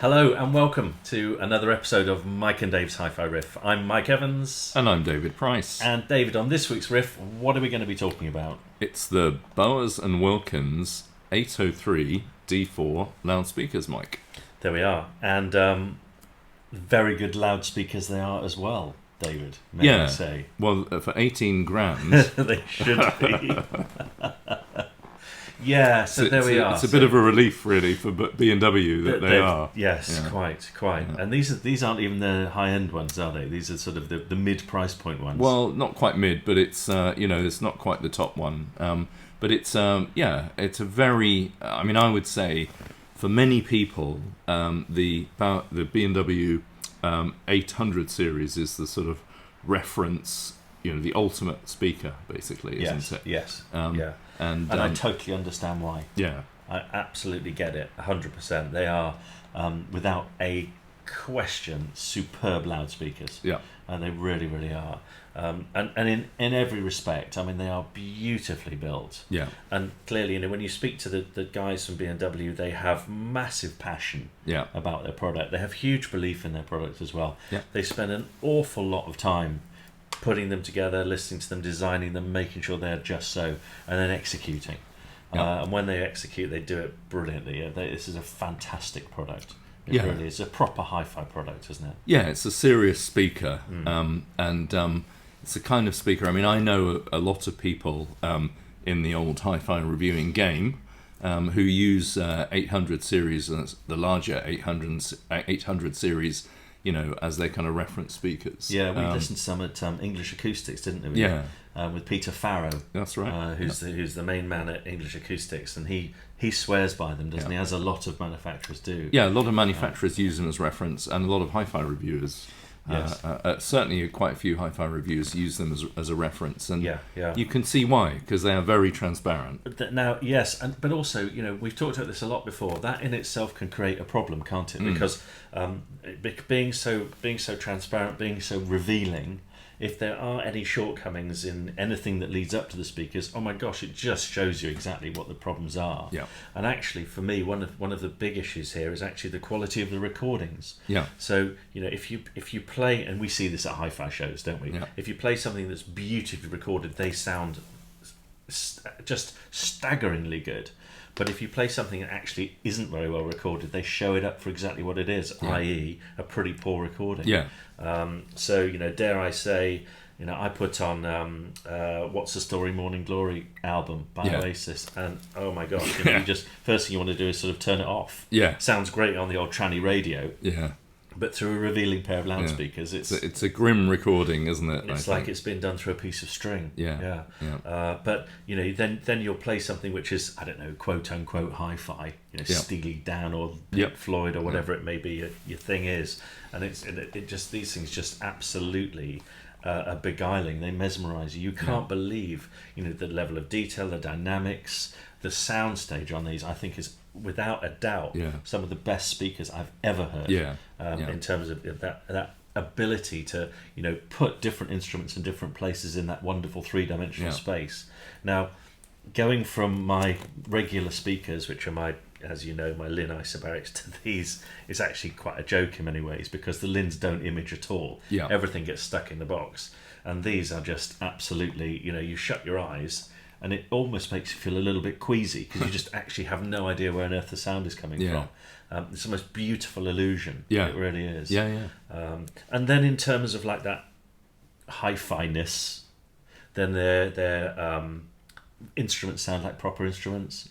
Hello and welcome to another episode of Mike and Dave's Hi-Fi Riff. I'm Mike Evans. And I'm David Price. And David, on this week's riff, what are we going to be talking about? It's the Bowers and Wilkins 803 D4 loudspeakers, Mike. There we are. And very good loudspeakers they are as well, David, may I say. Well, for 18 grand. They should be. Yeah, so there we are. It's a bit of a relief, really, for B&W that they are. Yes, yeah. quite. Yeah. And these aren't even the high-end ones, are they? These are sort of the mid-price point ones. Well, not quite mid, but it's it's not quite the top one. But it's it's a very. I mean, I would say, for many people, the B&W 800 series is the sort of reference. The ultimate speaker, basically, isn't it? Yes. And I totally understand why. Yeah. I absolutely get it, 100%. They are, without a question, superb loudspeakers. Yeah. And they really, really are. And in every respect, I mean, they are beautifully built. Yeah. And clearly, when you speak to the guys from B&W, they have massive passion about their product. They have huge belief in their product as well. Yeah. They spend an awful lot of time putting them together, listening to them, designing them, making sure they're just so, and then executing. And when they execute, they do it brilliantly. This is a fantastic product. It really is a proper hi-fi product, isn't it? Yeah, it's a serious speaker, and it's a kind of speaker. I mean, I know a lot of people in the old hi-fi reviewing game who use 800 series, the larger 800 series, as their kind of reference speakers. Yeah, we listened to some at English Acoustics, didn't we? Yeah. With Peter Farrow. That's right. Who's the main man at English Acoustics, and he swears by them, doesn't he? As a lot of manufacturers do. Yeah, a lot of manufacturers use them as reference, and a lot of hi-fi reviewers. Yes. Certainly quite a few hi-fi reviewers use them as a reference, and yeah. You can see why, because they are very transparent. Now, yes, but also, we've talked about this a lot before. That in itself can create a problem, can't it? Because being so transparent, being so revealing, if there are any shortcomings in anything that leads up to the speakers, oh my gosh, it just shows you exactly what the problems are. Yeah. And actually, for me, one of the big issues here is actually the quality of the recordings. Yeah. So if you play, and we see this at hi-fi shows, don't we? Yeah. If you play something that's beautifully recorded, they sound just staggeringly good. But if you play something that actually isn't very well recorded, they show it up for exactly what it is, i.e. a pretty poor recording. Yeah. So, dare I say, I put on What's the Story Morning Glory album by Oasis, and oh my gosh, you just first thing you want to do is sort of turn it off. Yeah. Sounds great on the old tranny radio. Yeah. But through a revealing pair of loudspeakers, it's a grim recording, isn't it? It's like it's been done through a piece of string. Yeah. But then you'll play something which is, I don't know, quote unquote hi-fi, Steely Dan or Pink Floyd or whatever it may be your thing is, and it just, these things just absolutely are beguiling. They mesmerise you. You can't believe the level of detail, the dynamics, the soundstage on these. I think is without a doubt some of the best speakers I've ever heard. In terms of that ability to put different instruments in different places in that wonderful three-dimensional space. Now, going from my regular speakers, which are my Lin isobarics, to these, it's actually quite a joke in many ways, because the Lins don't image at all. Everything gets stuck in the box, and these are just absolutely, you shut your eyes and it almost makes you feel a little bit queasy, because you just actually have no idea where on earth the sound is coming from. It's the most beautiful illusion. It really is. And then in terms of like that hi-fi-ness, then their instruments sound like proper instruments.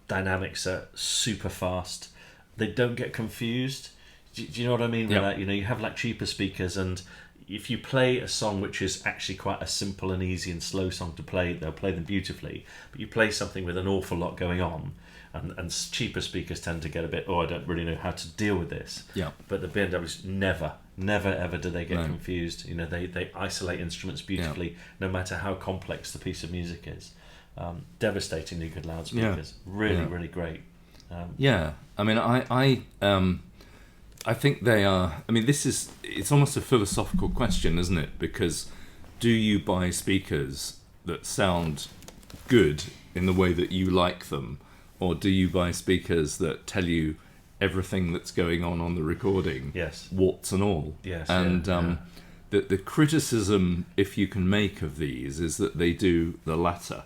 Dynamics are super fast. They don't get confused. Do you know what I mean? You have like cheaper speakers, and if you play a song which is actually quite a simple and easy and slow song to play, they'll play them beautifully. But you play something with an awful lot going on, and cheaper speakers tend to get a bit, I don't really know how to deal with this. But the B&Ws never ever do they get confused. They isolate instruments beautifully, no matter how complex the piece of music is. Devastatingly good loudspeakers. Really great. I mean, I think they are. I mean, it's almost a philosophical question, isn't it? Because do you buy speakers that sound good in the way that you like them, or do you buy speakers that tell you everything that's going on the recording, Yes. warts and all. Yes. And the criticism, if you can make of these, is that they do the latter.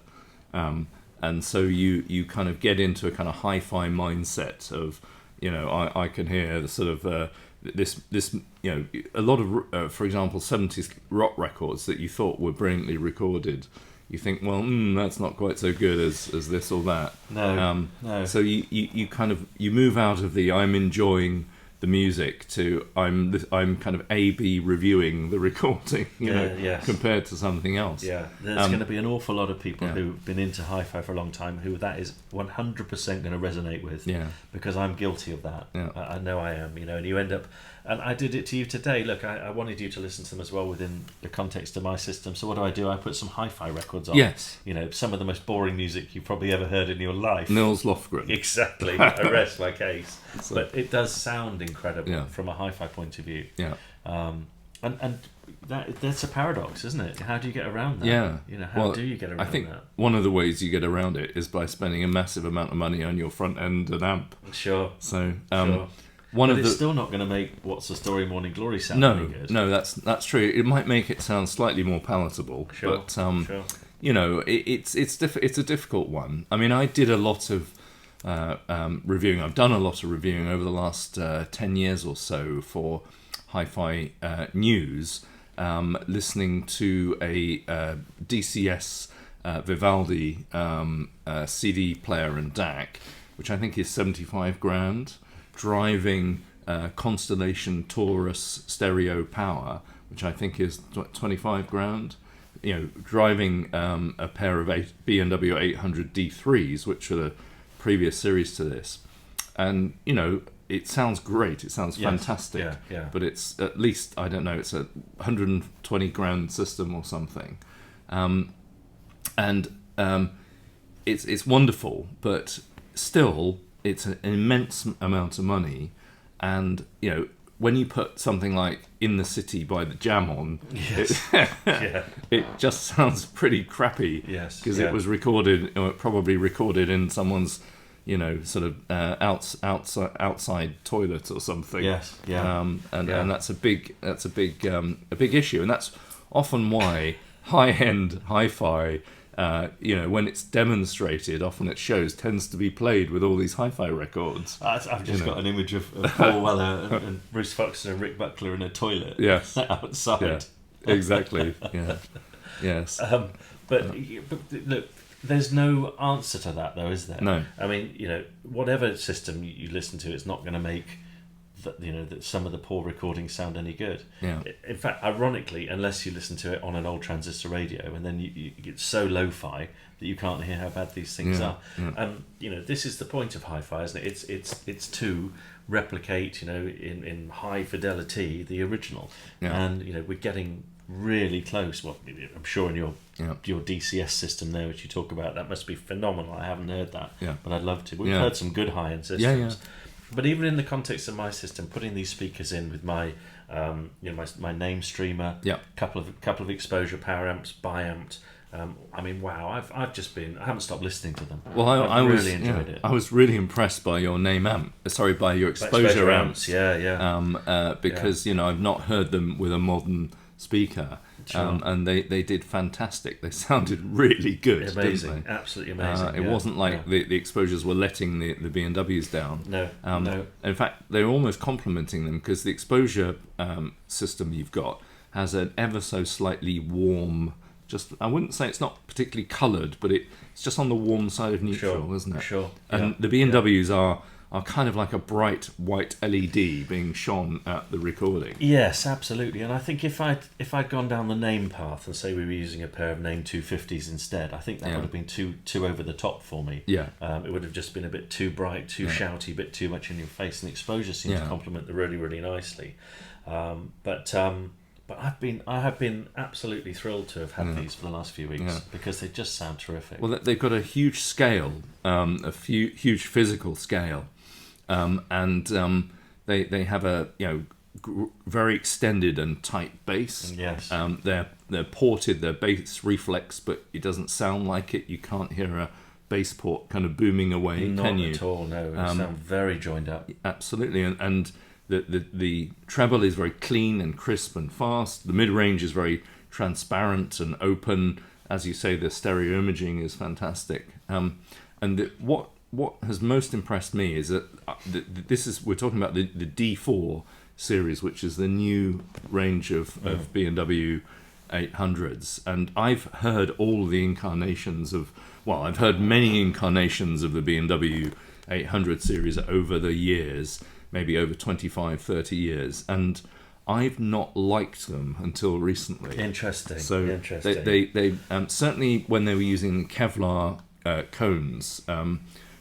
And so you kind of get into a kind of hi-fi mindset of, I can hear the sort of this a lot of for example 70s rock records that you thought were brilliantly recorded. You think, well, that's not quite so good as this or that. No. So you kind of move out of the I'm enjoying the music to I'm kind of A/B reviewing the recording, Yes. compared to something else. Yeah, there's going to be an awful lot of people who've been into hi-fi for a long time who that is 100% going to resonate with. Yeah. Because I'm guilty of that. Yeah. I know I am. And you end up, and I did it to you today. Look, I wanted you to listen to them as well within the context of my system. So what do? I put some hi-fi records on. Yes. Some of the most boring music you've probably ever heard in your life. Nils Lofgren. Exactly. I rest my case. So, but it does sound incredible Yeah. from a hi-fi point of view. Yeah. And that's a paradox, isn't it? How do you get around that? Yeah. How do you get around that? I think one of the ways you get around it is by spending a massive amount of money on your front end and amp. Sure. So Sure. But it's still not going to make What's the Story Morning Glory sound any good. No, that's true. It might make it sound slightly more palatable, Sure. but Sure. it's a difficult one. I mean, I did a lot of reviewing. I've done a lot of reviewing over the last 10 years or so for Hi-Fi News, listening to a DCS Vivaldi CD player and DAC, which I think is 75 grand, driving Constellation Taurus stereo power, which I think is 25 grand. Driving a pair of B&W 800 D3s, which are the previous series to this, and it sounds great. It sounds fantastic. Yeah. But it's at least, I don't know, it's a 120 grand system or something, and it's wonderful, but still it's an immense amount of money, and when you put something like In the City by the Jam on, it just sounds pretty crappy. Yes. Because it was recorded, probably recorded in someone's, sort of outside toilet or something. Yes. Yeah. And that's a big issue, and that's often why high-end hi-fi, when it's demonstrated, often at shows, tends to be played with all these hi-fi records. I've just got an image of Paul Weller and Bruce Foxton and Rick Buckler in a toilet. Yes. Outside. Yeah. Exactly. Yeah. Yes. But look, there's no answer to that, though, is there? No. I mean, whatever system you listen to, it's not going to make that some of the poor recordings sound any good. Yeah. In fact, ironically, unless you listen to it on an old transistor radio, and then you get so lo-fi that you can't hear how bad these things are. Yeah. This is the point of hi-fi, isn't it? It's to replicate, in high fidelity the original. Yeah. And we're getting really close. Well, I'm sure in your DCS system there, which you talk about, that must be phenomenal. I haven't heard that, but I'd love to. We've heard some good high-end systems. Yeah. But even in the context of my system, putting these speakers in with my, my name streamer, couple of exposure power amps, biamped. I mean, wow! I haven't stopped listening to them. Well, I really enjoyed it. I was really impressed by your by your exposure amps. Yeah. Because I've not heard them with a modern speaker. Sure. And they did fantastic. They sounded really good. Amazing, didn't they? Absolutely amazing. It wasn't like the exposures were letting the B&Ws down. No. In fact, they're almost complementing them, because the exposure system you've got has an ever so slightly warm. I wouldn't say it's not particularly coloured, but it's just on the warm side of neutral, isn't it? Sure. And the B&Ws are kind of like a bright white LED being shone at the recording. Yes, absolutely. And I think if I'd gone down the name path and say we were using a pair of name 250s instead, I think that would have been too over the top for me. Yeah. It would have just been a bit too bright, too shouty, a bit too much in your face, and the exposure seemed to complement the really, really nicely. But I have been absolutely thrhrilled to have had these for the last few weeks, because they just sound terrific. Well, they've got a huge scale, huge physical scale. And they have a very extended and tight bass. Yes. They're ported, their bass reflex, but it doesn't sound like it. You can't hear a bass port kind of booming away, can you? Not at all, no. It sounds very joined up. Absolutely, and the treble is very clean and crisp and fast. The mid-range is very transparent and open. As you say, the stereo imaging is fantastic. What has most impressed me is that we're talking about the D4 series, which is the new range of B&W 800s, and I've heard all the incarnations I've heard many incarnations of the B&W 800 series over the years, maybe over 25, 30 years, and I've not liked them until recently. Interesting. So Interesting. they certainly when they were using Kevlar cones,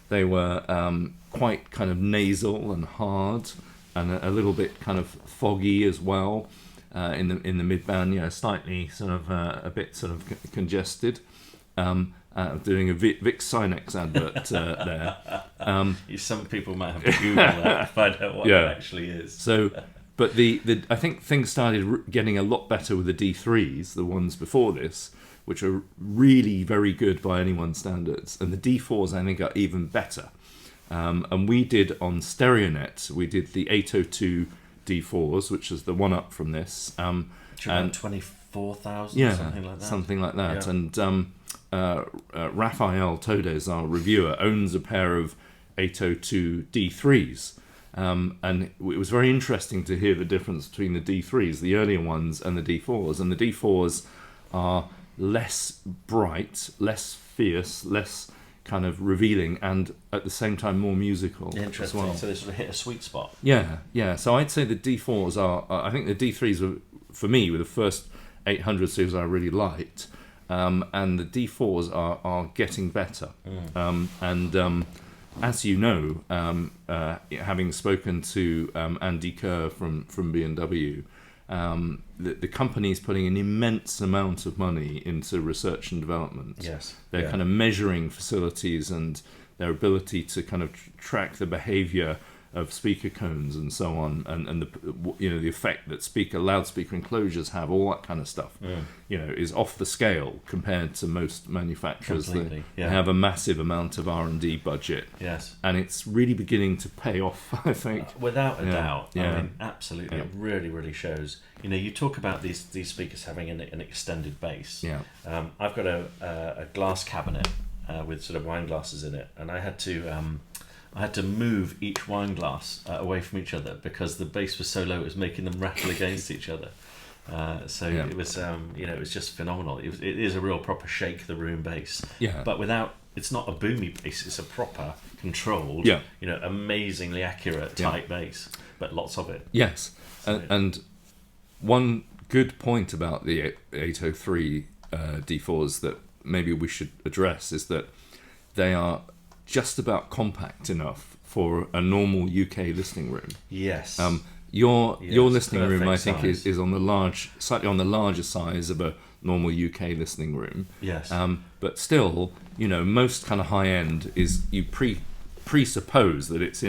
they were quite kind of nasal and hard, and a little bit kind of foggy as well in the mid band. Slightly sort of a bit sort of congested. Doing a Vic Sinex advert there. Some people might have to Google that to find out what it actually is. So, but I think things started getting a lot better with the D3s, the ones before this, which are really very good by anyone's standards, and the D4s I think are even better. And we did on StereoNet, we did the 802 D4s, which is the one up from this. And 24,000, something like that. Yeah. And Rafael Todes, our reviewer, owns a pair of 802 D3s. And it was very interesting to hear the difference between the D3s, the earlier ones, and the D4s. And the D4s are less bright, less fierce, less kind of revealing, and at the same time more musical. Interesting. As well. So they sort of hit a sweet spot. Yeah. So I'd say the D4s are. I think the D3s were, for me, were the first 800 series I really liked, and the D4s are getting better. As you know, having spoken to Andy Kerr from B&W, the company's putting an immense amount of money into research and development. Yes. They're kind of measuring facilities and their ability to kind of track the behavior of speaker cones and so on, and the effect that loudspeaker enclosures have, all that kind of stuff, is off the scale compared to most manufacturers. They have a massive amount of R&D budget. Yes, and it's really beginning to pay off, I think. Without a doubt. I mean, absolutely. It really, really shows. You talk about these speakers having an extended bass. Yeah. I've got a glass cabinet with sort of wine glasses in it, and I had to move each wine glass away from each other because the bass was so low it was making them rattle against each other. It was it was just phenomenal. It is a real proper shake the room bass. Yeah. But it's not a boomy bass. It's a proper controlled. Amazingly accurate tight bass, but lots of it. Yes. And one good point about the 803 D4s that maybe we should address is that they are just about compact enough for a normal UK listening room. Yes. Your listening room, I think, size. is on slightly on the larger size of a normal UK listening room. Yes. But still, most kind of high end is you presuppose that it's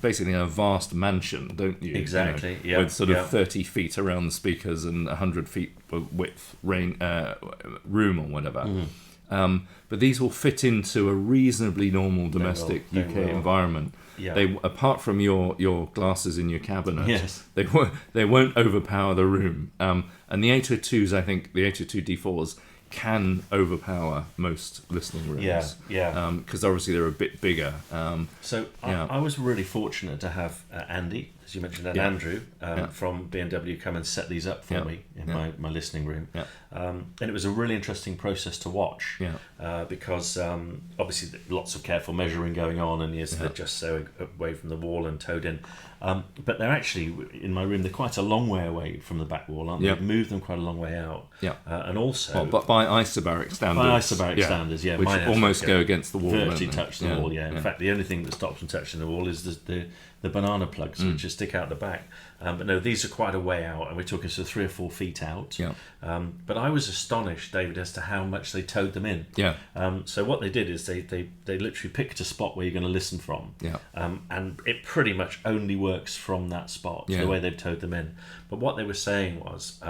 basically in a vast mansion, don't you? Exactly. With sort of 30 feet around the speakers and 100 feet width room or whatever. But these will fit into a reasonly normal domestic UK environment. Yeah. They, apart from your glasses in your cabinet, yes. they won't overpower the room. And the 802s, I think, the 802 D4s can overpower most listening rooms. Yeah. Because obviously they're a bit bigger. I was really fortunate to have Andy, as you mentioned, and Andrew from B&W come and set these up for me in my listening room. Yeah. And it was a really interesting process to watch because obviously lots of careful measuring going on, and they're just so away from the wall and towed in. But they're actually, in my room, they're quite a long way away from the back wall, aren't they? I've moved them quite a long way out. Yeah. And also... but by isobaric standards. Standards, which almost go against the wall. Virtually touch the wall, In fact, the only thing that stops them touching the wall is the banana plugs, which just stick out the back. But no, these are quite a way out, and we're talking sort of 3 or 4 feet out. Yeah. But I was astonished, David, as to how much they towed them in. Yeah. So what they did is they literally picked a spot where you're going to listen from. Yeah. And it pretty much only worked works from that spot, Yeah. the way they've towed them in. But what they were saying was,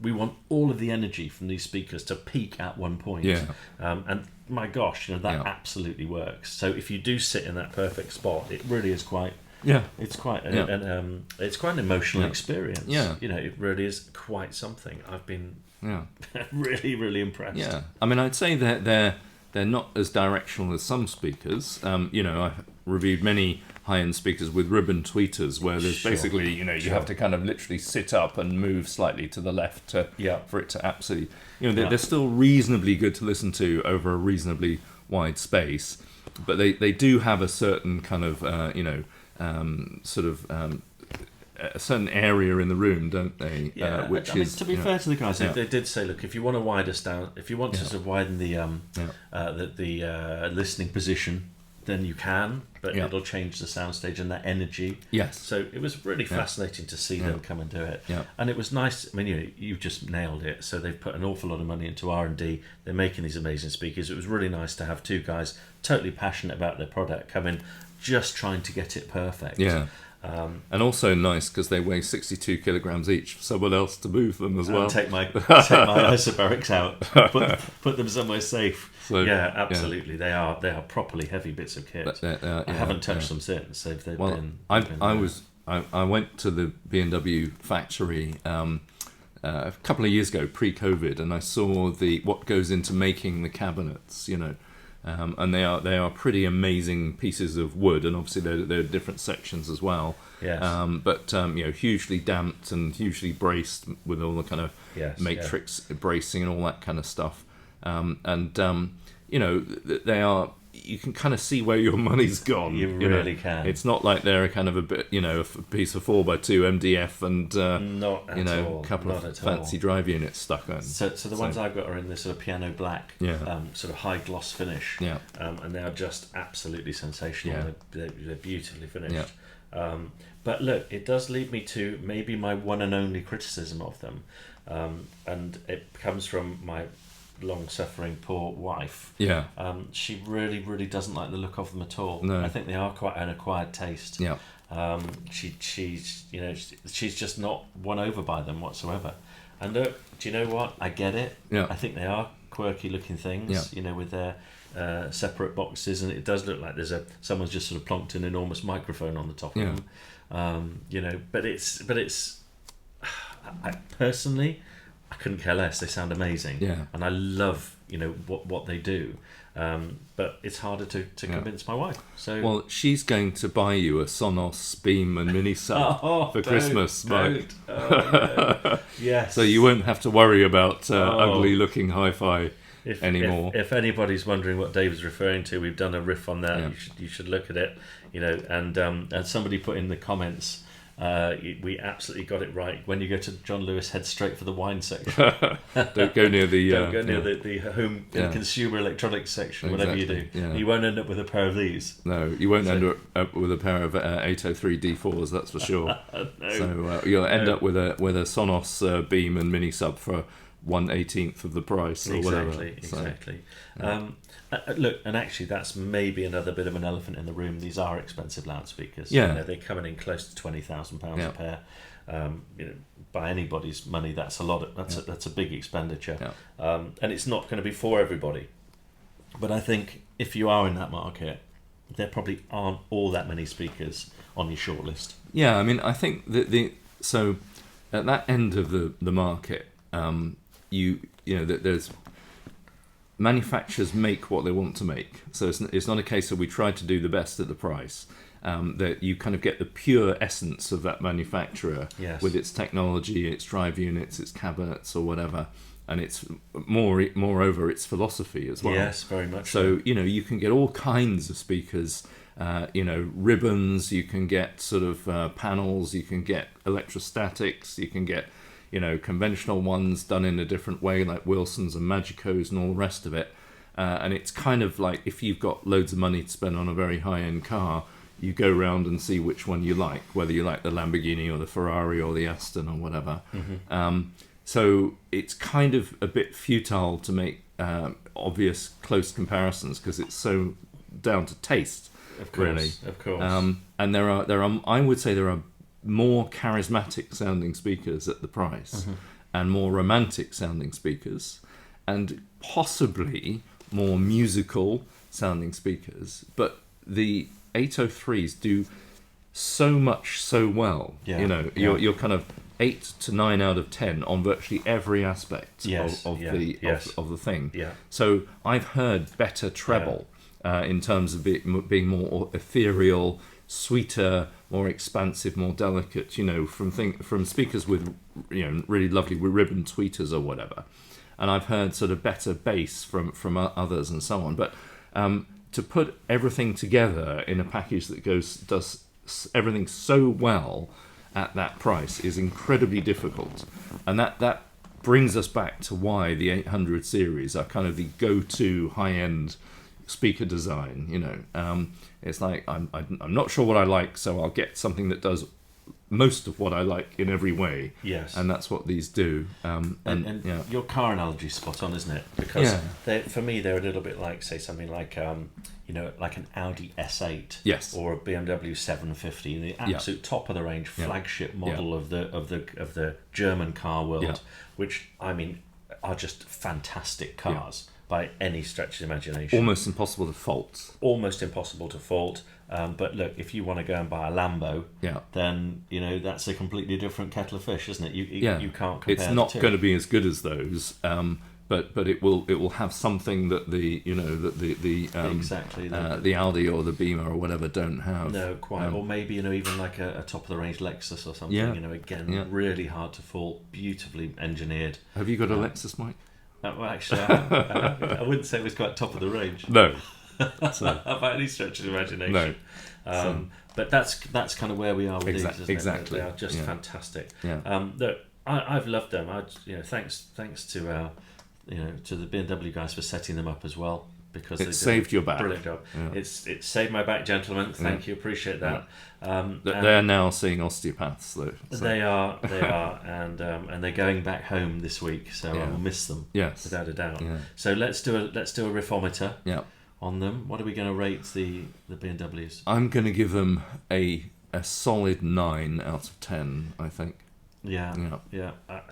we want all of the energy from these speakers to peak at one point. Yeah. And my gosh, that Yeah. absolutely works. So if you do sit in that perfect spot, it really is quite. Yeah. It's quite Yeah. it's quite an emotional Yeah. experience. Yeah. It really is quite something. I've been Yeah. really, really impressed. Yeah. I mean, I'd say that they're not as directional as some speakers. I've reviewed many high-end speakers with ribbon tweeters where there's Sure. basically, you Sure. have to kind of literally sit up and move slightly to the left for it to absolutely, they're still reasonably good to listen to over a reasonably wide space, but they do have a certain kind of, a certain area in the room, don't they? Yeah, which I mean, is, to be fair to the guys, yeah. they did say, look, if you want to widen to sort of widen the listening position, then you can, but Yeah. it'll change the soundstage and that energy. Yes. So it was really fascinating to see them come and do it. Yeah. And it was nice. I mean, you've just nailed it. So they've put an awful lot of money into R&D. They're making these amazing speakers. It was really nice to have two guys totally passionate about their product come in, just trying to get it perfect. Yeah. And also nice because they weigh 62 kilograms each for someone else to move them as well. And take my isobarics out, put them somewhere safe. So, yeah, absolutely. Yeah. They are properly heavy bits of kit. I haven't touched them since. They've been. I went to the B&W factory a couple of years ago, pre-COVID, and I saw what goes into making the cabinets. And they are pretty amazing pieces of wood, and obviously there are different sections as well. Yes. But hugely damped and hugely braced with all the kind of matrix bracing and all that kind of stuff. They are. You can kind of see where your money's gone. You really can. It's not like they're a kind of a bit, a piece of 4x2 MDF and not at all. A couple of fancy drive units stuck on. So the ones I've got are in this sort of piano black, Yeah. sort of high gloss finish. Yeah. And they are just absolutely sensational. Yeah. They're beautifully finished. Yeah. But look, it does lead me to maybe my one and only criticism of them, and it comes from my long-suffering poor wife. Yeah. She really, really doesn't like the look of them at all. No. I think they are quite an acquired taste. Yeah. She's just not won over by them whatsoever. And look, do you know what? I get it. Yeah. I think they are quirky-looking things. Yeah. With their separate boxes, and it does look like someone's just sort of plonked an enormous microphone on the top of them. But it's. I personally, I couldn't care less. They sound amazing. Yeah. And I love what they do. But it's harder to convince my wife. So Well, she's going to buy you a Sonos Beam and Mini Sub for Christmas, Mike. No. Yes. So you won't have to worry about ugly-looking hi-fi anymore. If anybody's wondering what Dave's referring to, we've done a riff on that. Yeah. You should look at it. And somebody put in the comments. We absolutely got it right. When you go to John Lewis, head straight for the wine section. Don't go near the Don't go near the home and consumer electronics section. Whatever you do, you won't end up with a pair of these. No, you won't end up with a pair of 803 D4s. That's for sure. No. So you'll end up with a Sonos Beam and Mini Sub for 1/18 of the price or whatever. Exactly. Look, and actually, that's maybe another bit of an elephant in the room. These are expensive loudspeakers. Yeah. They're coming in close to £20,000 a pair. By anybody's money, that's a lot. That's a big expenditure. Yeah. And it's not going to be for everybody. But I think if you are in that market, there probably aren't all that many speakers on your shortlist. Yeah, I mean, I think that so at that end of the market, that there's manufacturers make what they want to make. So it's not a case of we try to do the best at the price. That you kind of get the pure essence of that manufacturer with its technology, its drive units, its cabinets or whatever, and it's moreover its philosophy as well. Yes, very much. So you can get all kinds of speakers. Ribbons. You can get sort of panels. You can get electrostatics. You can get conventional ones done in a different way, like Wilsons and Magicos and all the rest of it. And it's kind of like if you've got loads of money to spend on a very high-end car, you go around and see which one you like, whether you like the Lamborghini or the Ferrari or the Aston or whatever. Mm-hmm. So it's kind of a bit futile to make obvious close comparisons because it's so down to taste. Of course, really. Of course. And there are I would say there are more charismatic sounding speakers at the price, and more romantic sounding speakers, and possibly more musical sounding speakers. But the 803s do so much so well. You're kind of 8 to 9 out of 10 on virtually every aspect of the thing. So I've heard better treble in terms of it being more ethereal, sweeter, more expansive, more delicate. From speakers with really lovely ribbon tweeters or whatever. And I've heard sort of better bass from others and so on. But to put everything together in a package that does everything so well at that price is incredibly difficult, and that brings us back to why the 800 series are kind of the go-to high-end speaker design. It's like I'm not sure what I like, so I'll get something that does most of what I like in every way. Yes, and that's what these do. And your car analogy is spot on, isn't it? Because for me, they're a little bit like, say, something like like an Audi S8, yes, or a BMW 750, the absolute top of the range flagship model of the German car world, which I mean are just fantastic cars by any stretch of the imagination. Almost impossible to fault. But look, if you want to go and buy a Lambo, then that's a completely different kettle of fish, isn't it? You can't compare. It's not going to be as good as those, but it will have something that the Audi or the Beamer or whatever don't have. No, quite. Or maybe even like a top of the range Lexus or something. Really hard to fault, beautifully engineered. Have you got a Lexus, Mike? Well, actually, I wouldn't say it was quite top of the range. No. By any stretch of the imagination. No. But that's kind of where we are with these, isn't exactly. It? They are just fantastic. Yeah. I've loved them. Thanks to to the B&W guys for setting them up as well, because it saved your back. Brilliant job. Yeah. It saved my back, gentlemen. Thank you. Appreciate that. They're now seeing osteopaths, though. So. They are, and they're going back home this week, so I will miss them. Yes, without a doubt. Yeah. So let's do a riffometer. Yeah. On them. What are we going to rate the B&Ws? I'm going to give them a solid 9 out of 10, I think. Yeah. Do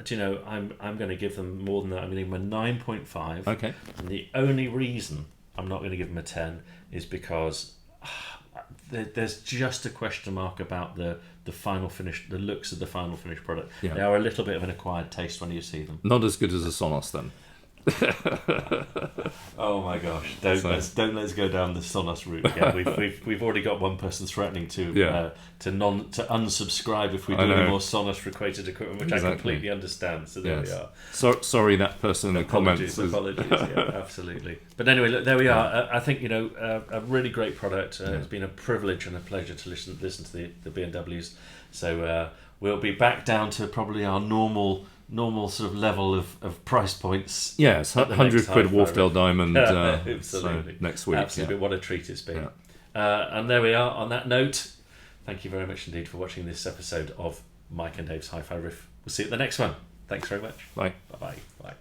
you know, I'm going to give them more than that. I'm going to give them a 9.5. Okay. And the only reason I'm not going to give them a 10 is because there's just a question mark about the final finish, the looks of the final finished product. Yeah. They are a little bit of an acquired taste when you see them. Not as good as a Sonos, then. Oh my gosh! Don't let's go down the Sonos route again. We've already got one person threatening to unsubscribe if we do any more Sonos equated equipment, which I completely understand. So there we are. Sorry, that person in the comments. Apologies. Yeah, absolutely. But anyway, look, there we are. I think a really great product. It's been a privilege and a pleasure to listen to the B&Ws. So we'll be back down to probably our normal sort of level of price points. Yes, 100 quid Wharfdale Diamond. Absolutely. So next week. Absolutely, what a treat it's been. And there we are. On that note, thank you very much indeed for watching this episode of Mike and Dave's Hi-Fi Riff. We'll see you at the next one. Thanks very much. Bye. Bye-bye. Bye.